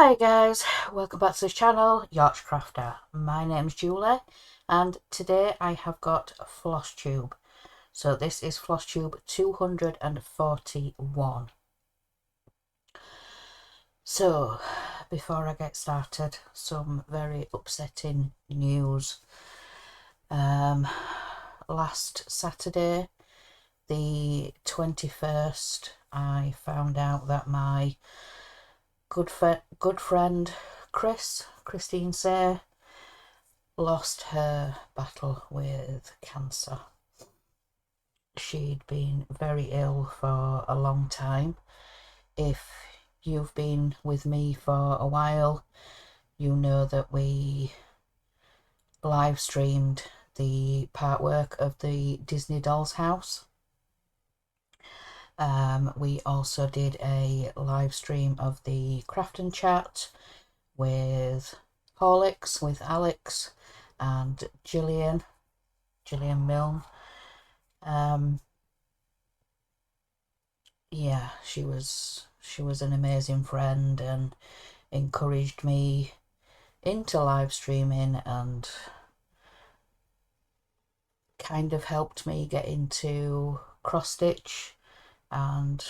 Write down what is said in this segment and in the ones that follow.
Hi guys, welcome back to the channel, Yacht Crafter. My name's Julie and today I have got a floss tube. So this is floss tube 241. So before I get started, some very upsetting news. Last Saturday, the 21st, I found out that my good friend Christine Say, lost her battle with cancer. She'd been very ill for a long time. If you've been with me for a while, you know that we live streamed the part work of the Disney Doll's house. We also did a live stream of the craft and chat with Horlicks, with Alex and Gillian Milne. Yeah, she was an amazing friend and encouraged me into live streaming and kind of helped me get into cross stitch and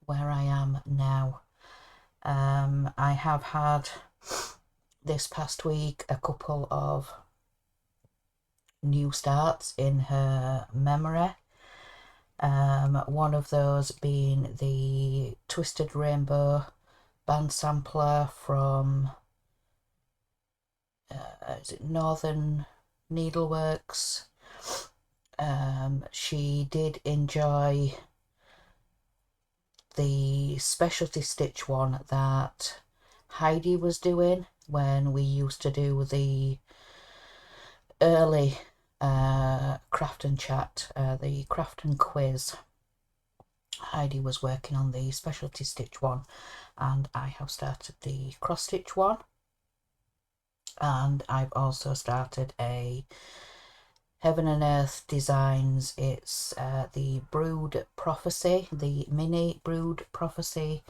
where I am now. I have had this past week a couple of new starts in her memory. One of those being the Twisted Rainbow band sampler from is it Northern Needleworks. She did enjoy the specialty stitch one that Heidi was doing when we used to do the early craft and chat, the craft and quiz. Heidi was working on the specialty stitch one and I have started the cross stitch one, and I've also started a Heaven and Earth Designs. It's the Brood Prophecy, the mini Brood Prophecy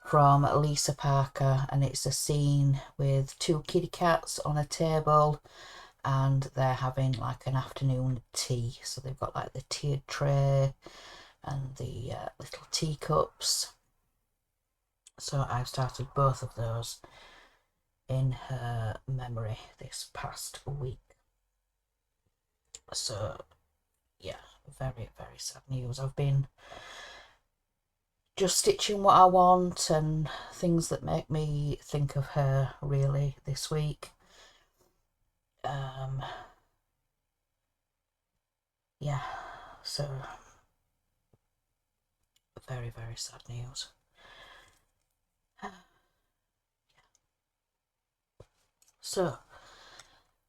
from Lisa Parker, and it's a scene with two kitty cats on a table and they're having like an afternoon tea. So they've got like the tiered tray and the little teacups. So I've started both of those in her memory this past week. So yeah, very, very sad news. I've been just stitching what I want and things that make me think of her really this week. Yeah, so very, very sad news. So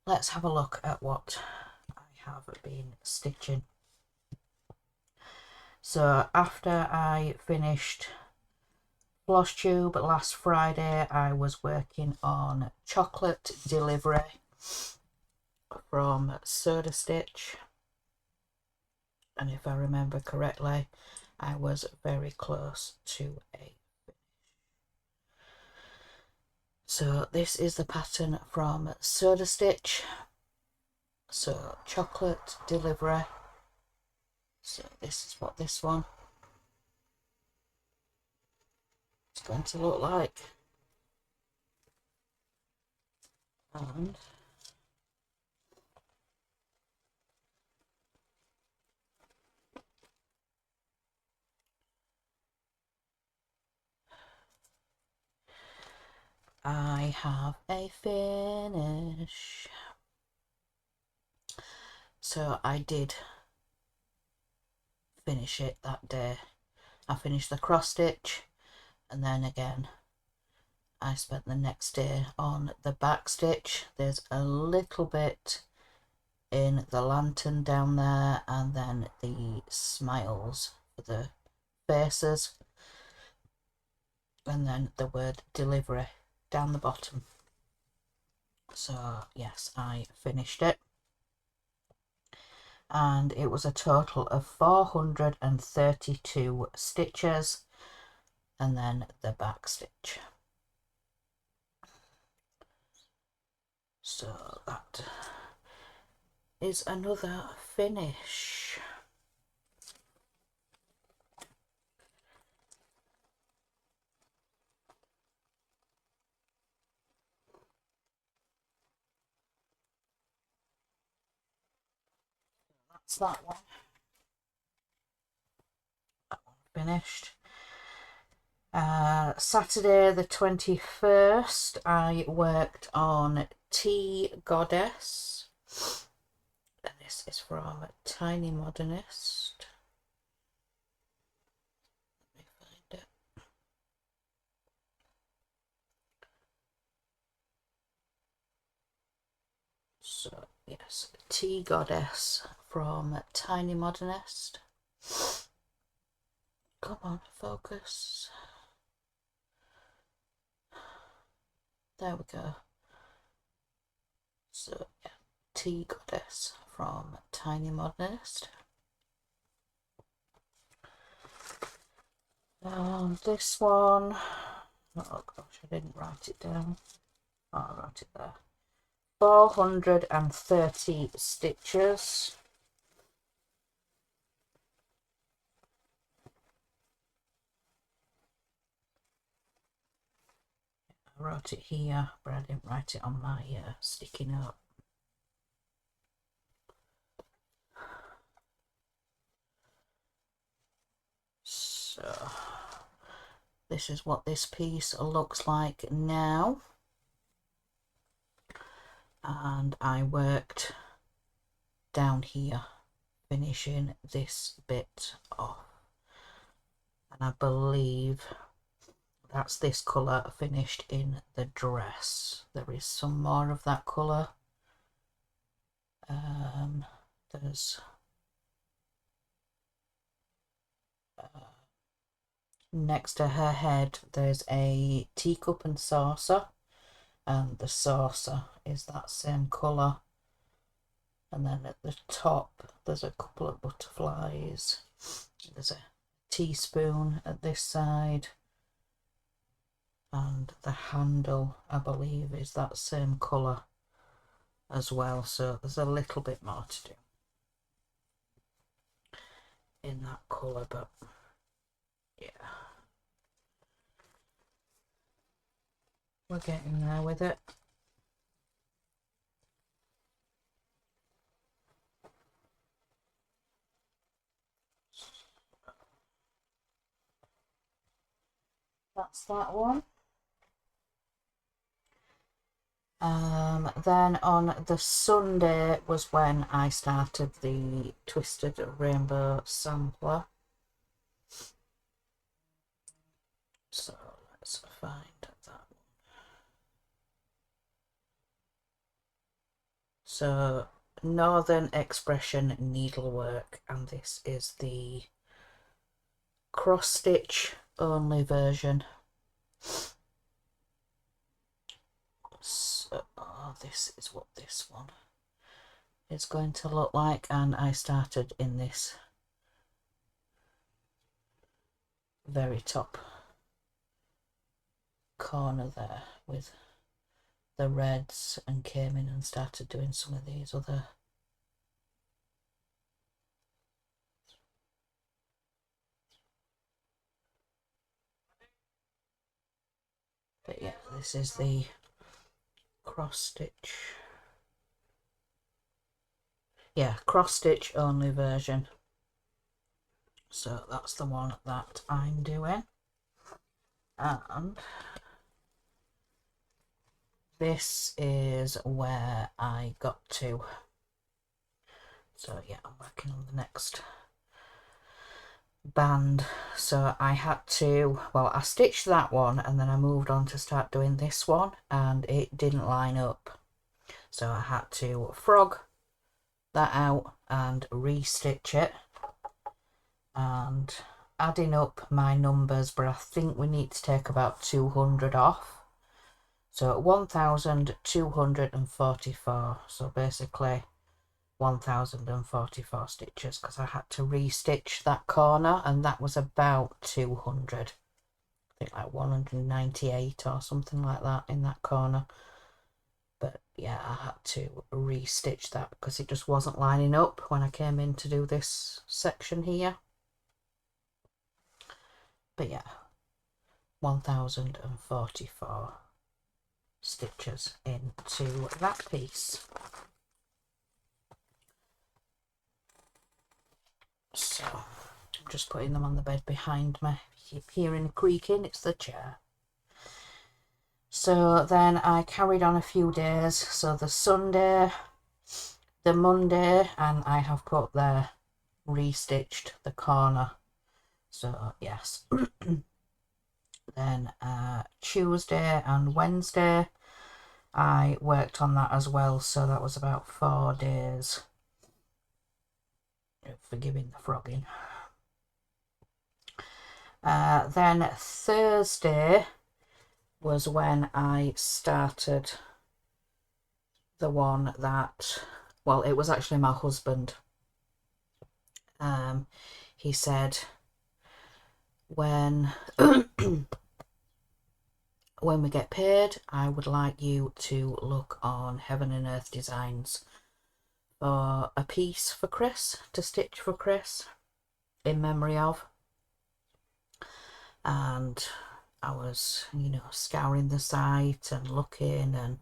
let's have a look at what I have been stitching. So after I finished floss tube last Friday, I was working on chocolate delivery from Soda Stitch, and if I remember correctly, I was very close to a finish. So this is the pattern from Soda Stitch. So chocolate delivery. So this is what this one is going to look like. And I have a finish. So I did finish it that day. I finished the cross stitch and then again I spent the next day on the back stitch. There's a little bit in the lantern down there and then the smiles for the faces and then the word delivery down the bottom. So yes, I finished it and it was a total of 432 stitches and then the back stitch. So that is another finish. That's that one. That one finished. Saturday the 21st, I worked on Tea Goddess. And this is from Tiny Modernist. Let me find it. So, yes, Tea Goddess from Tiny Modernist. Come on, focus. There we go. So, yeah, Tea Goddess from Tiny Modernist. This one, oh gosh, I didn't write it down. Oh, I wrote it there. 430 stitches. I wrote it here, but I didn't write it on my sticky note. So this is what this piece looks like now. And I worked down here, finishing this bit off. And I believe that's this colour finished in the dress. There is some more of that colour. There's next to her head there's a teacup and saucer, and the saucer is that same colour. And then at the top there's a couple of butterflies. There's a teaspoon at this side, and the handle I believe is that same colour as well, so there's a little bit more to do in that colour, but yeah, we're getting there with it. That's that one. Then on the Sunday was when I started the Twisted Rainbow sampler. So let's find that one. So Northern Expression needlework, and this is the cross stitch only version. So this is what this one is going to look like, and I started in this very top corner there with the reds and came in and started doing some of these other but yeah, this is the cross stitch, yeah, cross stitch only version. So that's the one that I'm doing, and this is where I got to. So yeah, I'm working on the next band. So I had to, well, I stitched that one and then I moved on to start doing this one, and it didn't line up, so I had to frog that out and restitch it, and adding up my numbers, but I think we need to take about 200 off. So 1244, so basically 1044 stitches, because I had to restitch that corner, and that was about 200, I think like 198 or something like that in that corner. But yeah, I had to restitch that because it just wasn't lining up when I came in to do this section here. But yeah, 1044 stitches into that piece. So I'm just putting them on the bed behind me. If you keep hearing creaking, it's the chair. So then I carried on a few days. So the Sunday, the Monday, and I have put there restitched the corner. So yes. Then Tuesday and Wednesday I worked on that as well, so that was about 4 days. Forgiving the frogging. Then Thursday was when I started the one that, well, it was actually my husband. He said when when we get paid, I would like you to look on Heaven and Earth Designs for a piece for Chris, to stitch for Chris in memory of. And I was, you know, scouring the site and looking and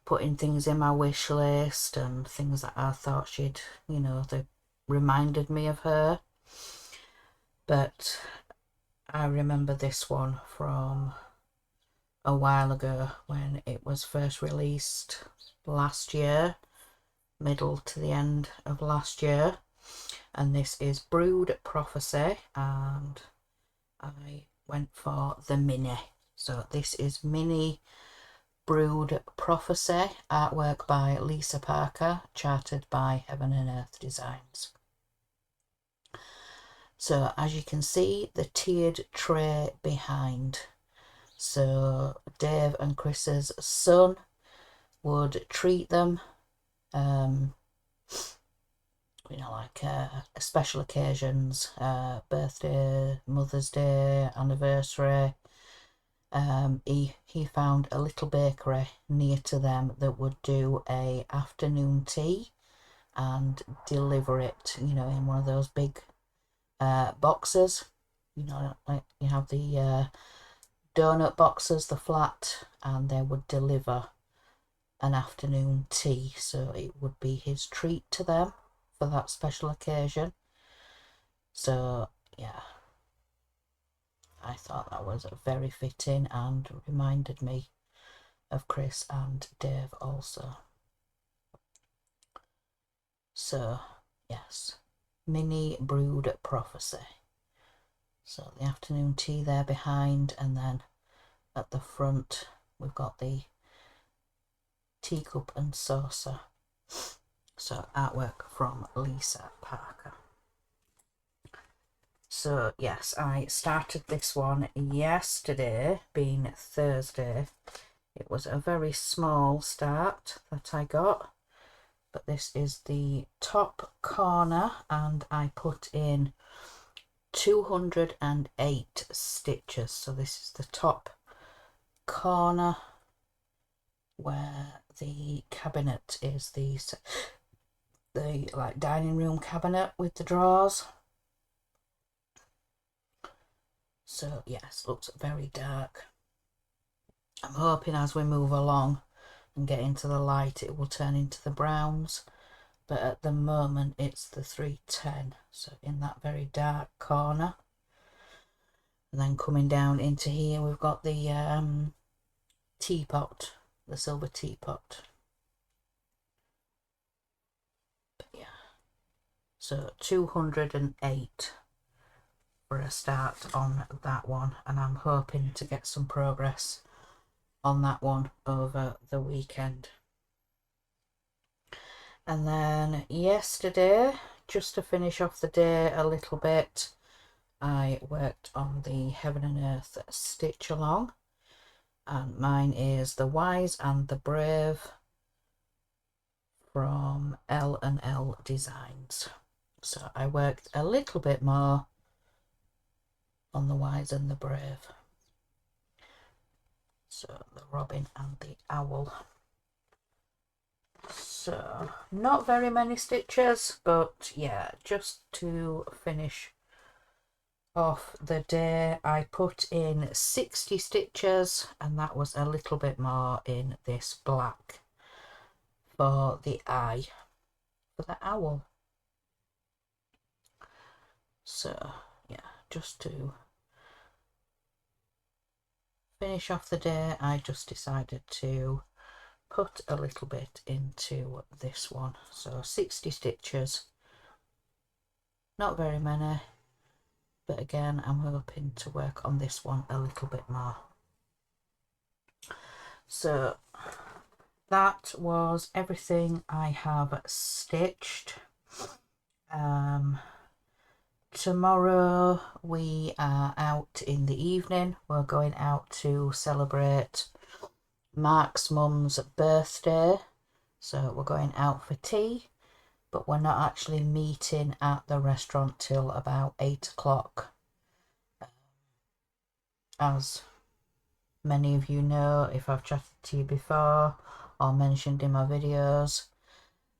putting things in my wish list and things that I thought she'd, you know, they reminded me of her. But I remember this one from a while ago when it was first released last year, middle to the end of last year. And this is Brood Prophecy, and I went for the mini. So this is mini Brood Prophecy, artwork by Lisa Parker, charted by Heaven and Earth Designs. So as you can see, the tiered tray behind. So Dave and Chris's son would treat them, you know, like special occasions, birthday, Mother's Day, anniversary. He found a little bakery near to them that would do a afternoon tea and deliver it, you know, in one of those big boxes. You know, like you have the donut boxes, the flat, and they would deliver an afternoon tea. So it would be his treat to them for that special occasion. So yeah, I thought that was very fitting and reminded me of Chris and Dave also. So yes, mini Brood Prophecy. So the afternoon tea there behind, and then at the front we've got the teacup and saucer. So artwork from Lisa Parker. So yes, I started this one yesterday, being Thursday. It was a very small start that I got, but this is the top corner, and I put in 208 stitches. So this is the top corner where the cabinet is, the like dining room cabinet with the drawers. So yes, looks very dark. I'm hoping as we move along and get into the light it will turn into the browns, but at the moment it's the 310, so in that very dark corner. And then coming down into here we've got the teapot, the silver teapot. But yeah, so 208 for a start on that one, and I'm hoping to get some progress on that one over the weekend. And then yesterday, just to finish off the day a little bit, I worked on the Heaven and Earth stitch along, and mine is The Wise and the Brave from L&L Designs. So I worked a little bit more on The Wise and the Brave. So the robin and the owl. So not very many stitches, but yeah, just to finish off the day I put in 60 stitches, and that was a little bit more in this black for the eye for the owl. So yeah, just to finish off the day I just decided to put a little bit into this one. So 60 stitches, not very many, but again I'm hoping to work on this one a little bit more. So that was everything I have stitched. Tomorrow we are out in the evening. We're going out to celebrate Mark's mum's birthday, so we're going out for tea, but we're not actually meeting at the restaurant till about 8 o'clock. As many of you know, if I've chatted to you before or mentioned in my videos,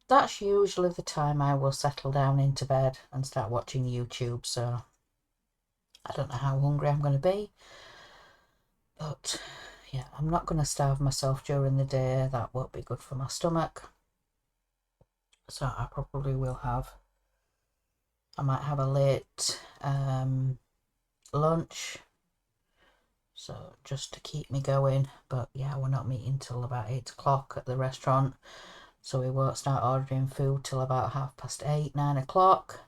that's usually the time I will settle down into bed and start watching YouTube. So I don't know how hungry I'm going to be, but yeah, I'm not going to starve myself during the day. That won't be good for my stomach. So I probably will have, I might have a late lunch, so just to keep me going. But yeah, we're not meeting till about 8 o'clock at the restaurant, so we won't start ordering food till about 8:30, 9 o'clock.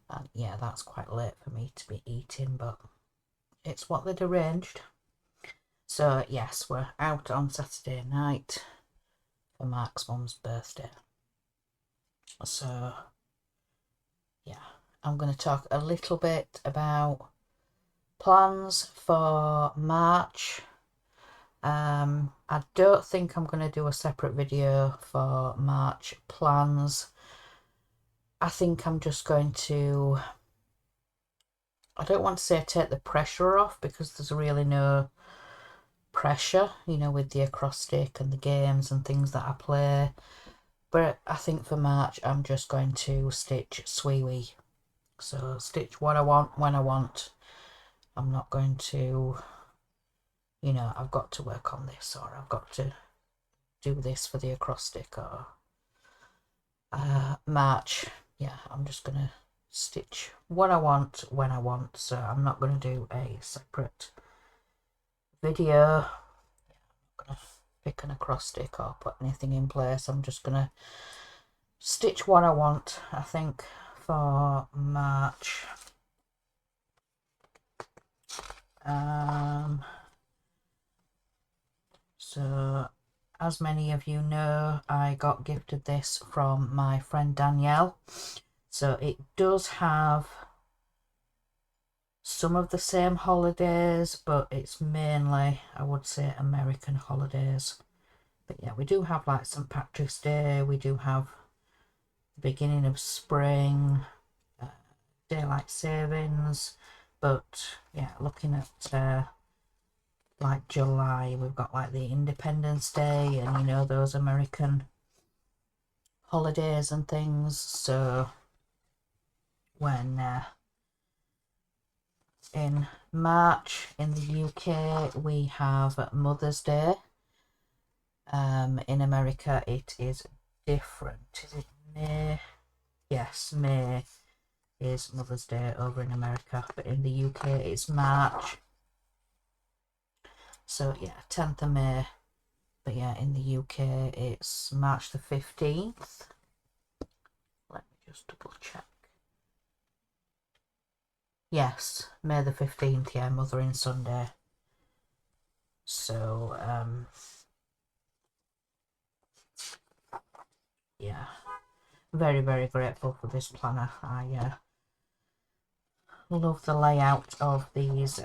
And yeah, that's quite late for me to be eating, but it's what they'd arranged. So yes, we're out on Saturday night for Mark's mum's birthday. So yeah, I'm going to talk a little bit about plans for March. I don't think I'm going to do a separate video for March plans. I think I'm just going to, I don't want to say take the pressure off, because there's really no pressure, you know, with the acrostic and the games and things that I play. But I think for March I'm just going to stitch Sweewee. So stitch what I want when I want. I'm not going to, you know, I've got to work on this, or I've got to do this for the acrostic, or March. Yeah, I'm just going to stitch what I want when I want. So I'm not going to do a separate video. I'm not going to pick an acrostic or put anything in place. I'm just going to stitch what I want, I think, for March. So as many of you know, I got gifted this from my friend Danielle. So it does have some of the same holidays, but it's mainly, I would say, American holidays. But yeah, we do have like St. Patrick's Day, we do have the beginning of spring, daylight savings, but yeah, looking at like July, we've got like the Independence Day and, you know, those American holidays and things. So when in March in the UK we have Mother's Day. In America it is different. Is it May? Yes, May is Mother's Day over in America, but in the UK it's March. So yeah, 10th of May. But yeah, in the UK it's March the 15th. Let me just double check. Yes, May the 15th, yeah, Mothering Sunday. So, yeah, very, very grateful for this planner. I love the layout of these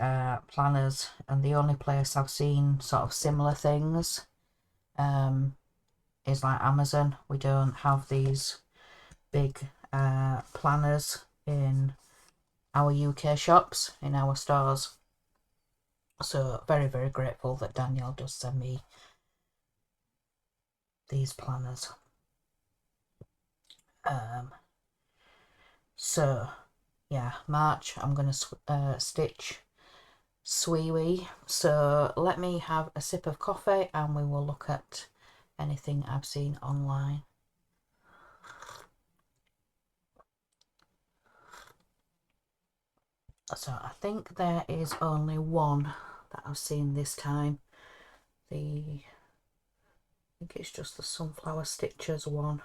planners, and the only place I've seen sort of similar things is like Amazon. We don't have these big planners in our UK shops, in our stores. So very, very grateful that Danielle does send me these planners. So yeah, March I'm going to stitch Sweewee. So let me have a sip of coffee and we will look at anything I've seen online. So I think there is only one that I've seen this time. I think it's just the Sunflower Stitches one.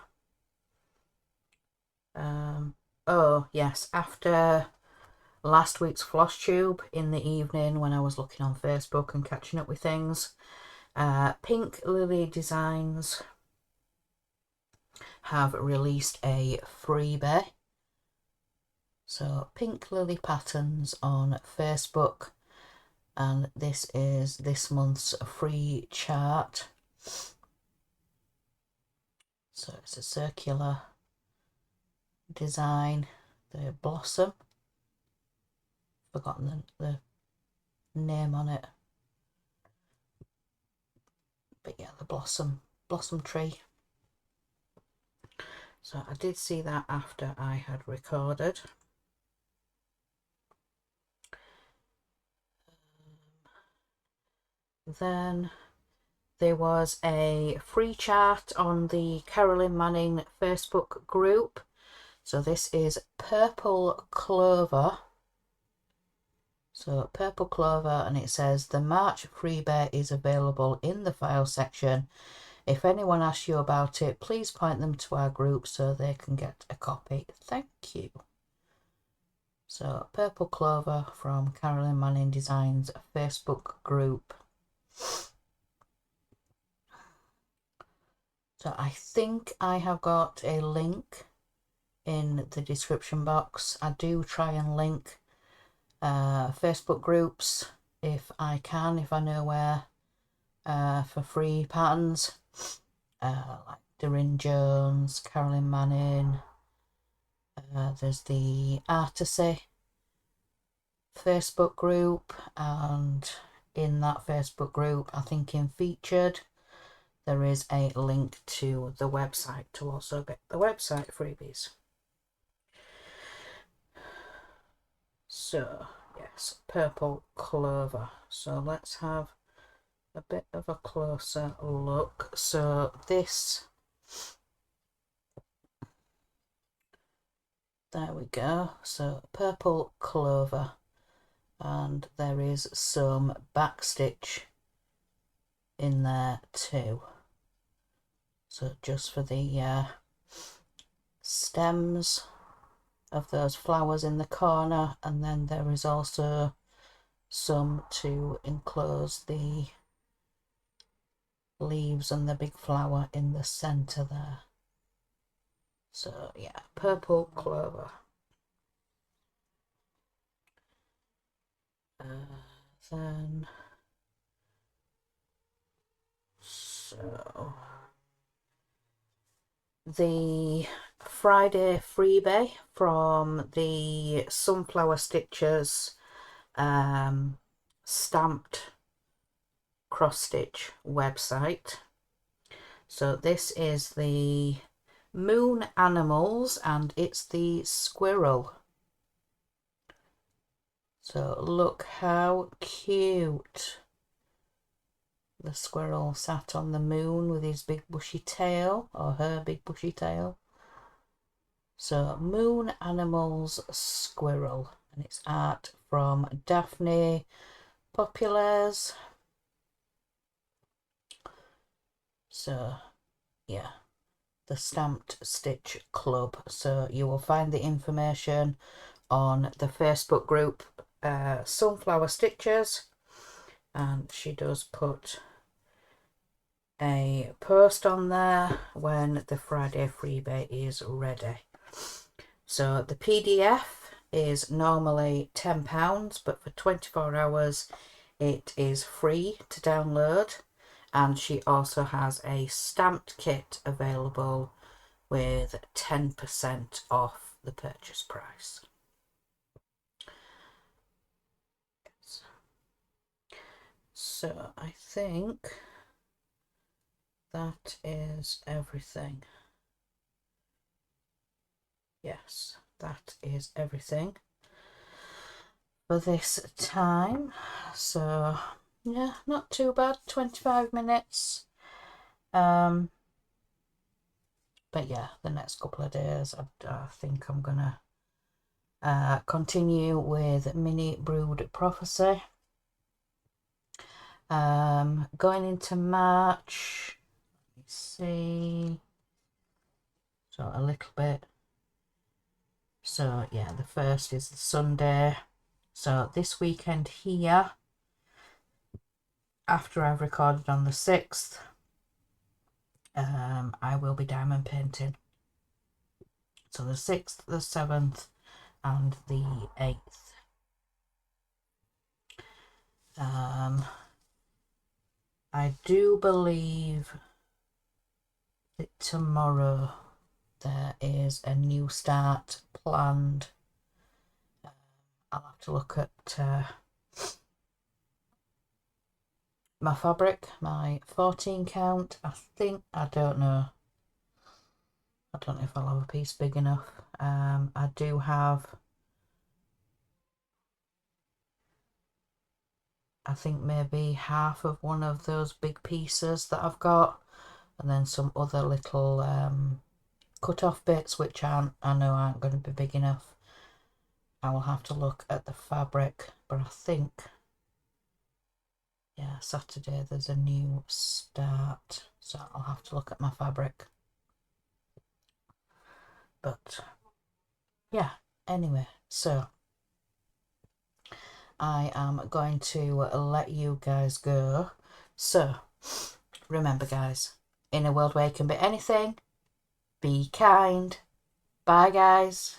Oh yes, after last week's Floss Tube in the evening when I was looking on Facebook and catching up with things, Pink Lily Designs have released a freebie. So Pink Lily Patterns on Facebook, and this is this month's free chart. So it's a circular design, the blossom, forgotten the name on it, but yeah, the blossom tree. So I did see that after I had recorded. Then there was a free chart on the Carolyn Manning Facebook group. So this is Purple Clover. So Purple Clover, and it says the March freebie is available in the file section. If anyone asks you about it, please point them to our group so they can get a copy. Thank you. So Purple Clover from Carolyn Manning Designs Facebook group. So I think I have got a link in the description box. I do try and link Facebook groups if I can, if I know where, for free patterns, like Doreen Jones, Carolyn Manning. There's the Artisy Facebook group, and in that Facebook group, I think in featured, there is a link to the website to also get the website freebies. So yes, Purple Clover. So let's have a bit of a closer look. So this, there we go. So Purple Clover, and there is some backstitch in there too. So just for the stems of those flowers in the corner, and then there is also some to enclose the leaves and the big flower in the center there. So yeah, Purple Clover. Then so the Friday freebie from the Sunflower Stitches stamped cross stitch website. So this is the Moon Animals, and it's the squirrel. So look how cute. The squirrel sat on the moon with his big bushy tail, or her big bushy tail. So Moon Animals Squirrel, and it's art from Daphne Populares. So yeah, the Stamped Stitch Club. So you will find the information on the Facebook group Sunflower Stitches, and she does put a post on there when the Friday freebie is ready. So the PDF is normally £10, but for 24 hours it is free to download, and she also has a stamped kit available with 10% off the purchase price. So I think that is everything. yes, that is everything for this time. So yeah, not too bad, 25 minutes. But yeah, the next couple of days I think I'm gonna continue with Mini Brood Prophecy. Going into March, let's see, so a little bit. So yeah, the first is the Sunday. So this weekend here, after I've recorded on the 6th, I will be diamond painting. So the 6th, the 7th and the 8th. I do believe that tomorrow there is a new start planned. I'll have to look at my fabric, my 14 count. I don't know if I'll have a piece big enough. I do have, I think maybe half of one of those big pieces that I've got, and then some other little cut off bits which I know aren't going to be big enough. I will have to look at the fabric, but I think, yeah, Saturday there's a new start, so I'll have to look at my fabric. But yeah, anyway, so I am going to let you guys go. So remember, guys, in a world where you can be anything, be kind. Bye, guys.